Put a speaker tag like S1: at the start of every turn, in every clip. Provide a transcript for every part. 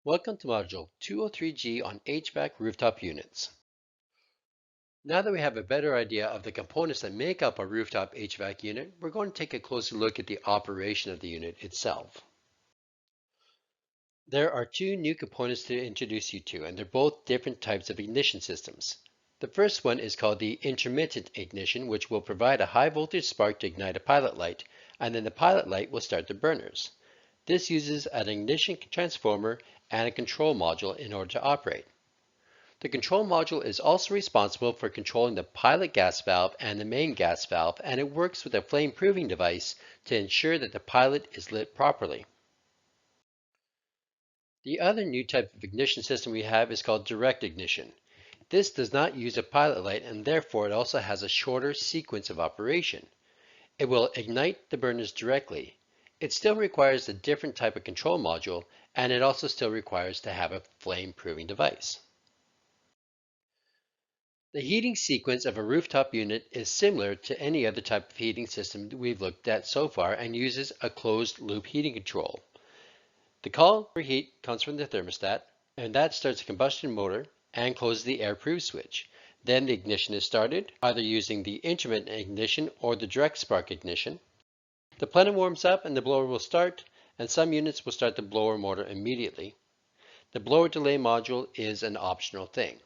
S1: Welcome to Module 203G on HVAC rooftop units. Now that we have a better idea of the components that make up a rooftop HVAC unit, we're going to take a closer look at the operation of the unit itself. There are two new components to introduce you to, and they're both different types of ignition systems. The first one is called the Intermittent Ignition, which will provide a high voltage spark to ignite a pilot light, and then the pilot light will start the burners. This uses an ignition transformer and a control module in order to operate. The control module is also responsible for controlling the pilot gas valve and the main gas valve, and it works with a flame proving device to ensure that the pilot is lit properly. The other new type of ignition system we have is called direct ignition. This does not use a pilot light, and therefore it also has a shorter sequence of operation. It will ignite the burners directly. It still requires a different type of control module, and it also still requires to have a flame proving device. The heating sequence of a rooftop unit is similar to any other type of heating system that we've looked at so far and uses a closed loop heating control. The call for heat comes from the thermostat, and that starts a combustion motor and closes the air proof switch. Then the ignition is started, either using the intermittent ignition or the direct spark ignition. The plenum warms up and the blower will start, and some units will start the blower motor immediately. The blower delay module is an optional thing.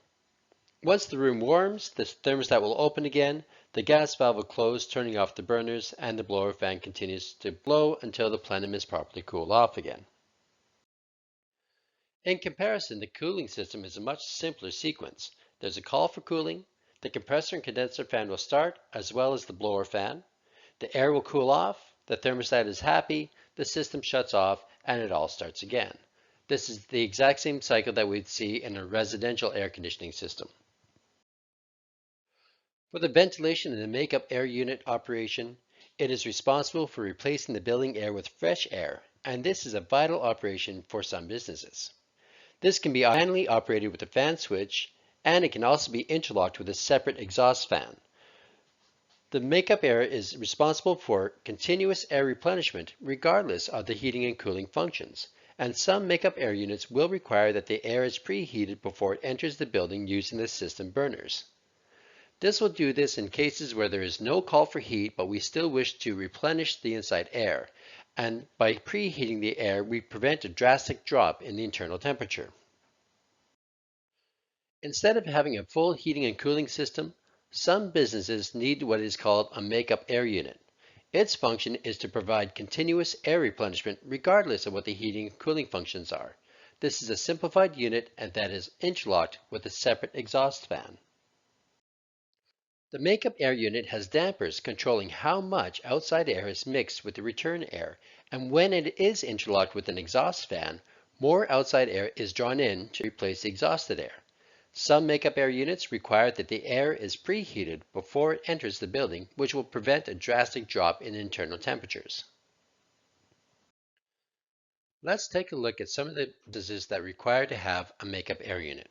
S1: Once the room warms, the thermostat will open again, the gas valve will close, turning off the burners, and the blower fan continues to blow until the plenum is properly cooled off again. In comparison, the cooling system is a much simpler sequence. There's a call for cooling, the compressor and condenser fan will start, as well as the blower fan. The air will cool off, the thermostat is happy, the system shuts off, and it all starts again. This is the exact same cycle that we'd see in a residential air conditioning system. For the ventilation and the makeup air unit operation, it is responsible for replacing the building air with fresh air, and this is a vital operation for some businesses. This can be manually operated with a fan switch, and it can also be interlocked with a separate exhaust fan. The makeup air is responsible for continuous air replenishment regardless of the heating and cooling functions, and some makeup air units will require that the air is preheated before it enters the building using the system burners. This will do this in cases where there is no call for heat, but we still wish to replenish the inside air. And by preheating the air, we prevent a drastic drop in the internal temperature. Instead of having a full heating and cooling system, some businesses need what is called a makeup air unit. Its function is to provide continuous air replenishment regardless of what the heating and cooling functions are. This is a simplified unit and that is interlocked with a separate exhaust fan. The makeup air unit has dampers controlling how much outside air is mixed with the return air, and when it is interlocked with an exhaust fan, more outside air is drawn in to replace the exhausted air. Some makeup air units require that the air is preheated before it enters the building, which will prevent a drastic drop in internal temperatures. Let's take a look at some of the businesses that require to have a makeup air unit.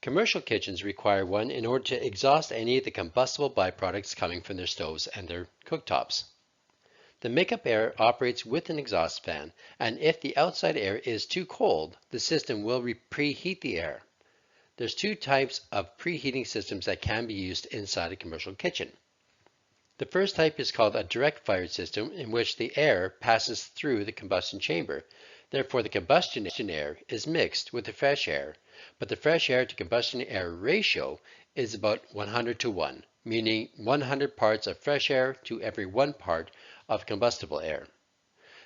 S1: Commercial kitchens require one in order to exhaust any of the combustible byproducts coming from their stoves and their cooktops. The makeup air operates with an exhaust fan, and if the outside air is too cold, the system will preheat the air. There's two types of preheating systems that can be used inside a commercial kitchen. The first type is called a direct fired system, in which the air passes through the combustion chamber. Therefore, the combustion air is mixed with the fresh air, but the fresh air to combustion air ratio is about 100:1, meaning 100 parts of fresh air to every 1 part of combustible air.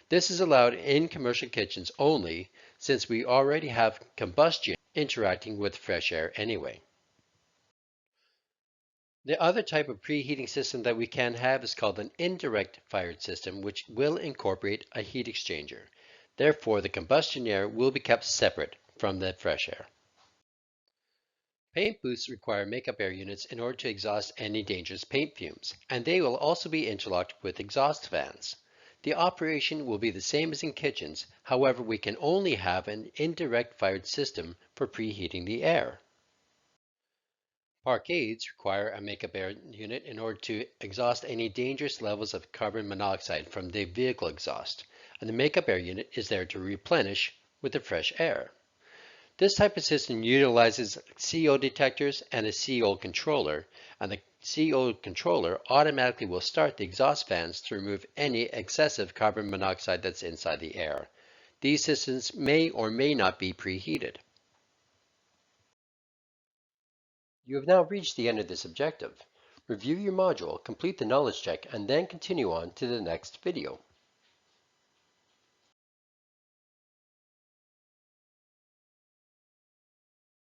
S1: This is allowed in commercial kitchens only, since we already have combustion interacting with fresh air anyway. The other type of preheating system that we can have is called an indirect fired system, which will incorporate a heat exchanger. Therefore, the combustion air will be kept separate from the fresh air. Paint booths require makeup air units in order to exhaust any dangerous paint fumes, and they will also be interlocked with exhaust fans. The operation will be the same as in kitchens, however, we can only have an indirect fired system for preheating the air. Parkades require a makeup air unit in order to exhaust any dangerous levels of carbon monoxide from the vehicle exhaust, and the makeup air unit is there to replenish with the fresh air. This type of system utilizes CO detectors and a CO controller, and the CO controller automatically will start the exhaust fans to remove any excessive carbon monoxide that's inside the air. These systems may or may not be preheated. You have now reached the end of this objective. Review your module, complete the knowledge check, and then continue on to the next video.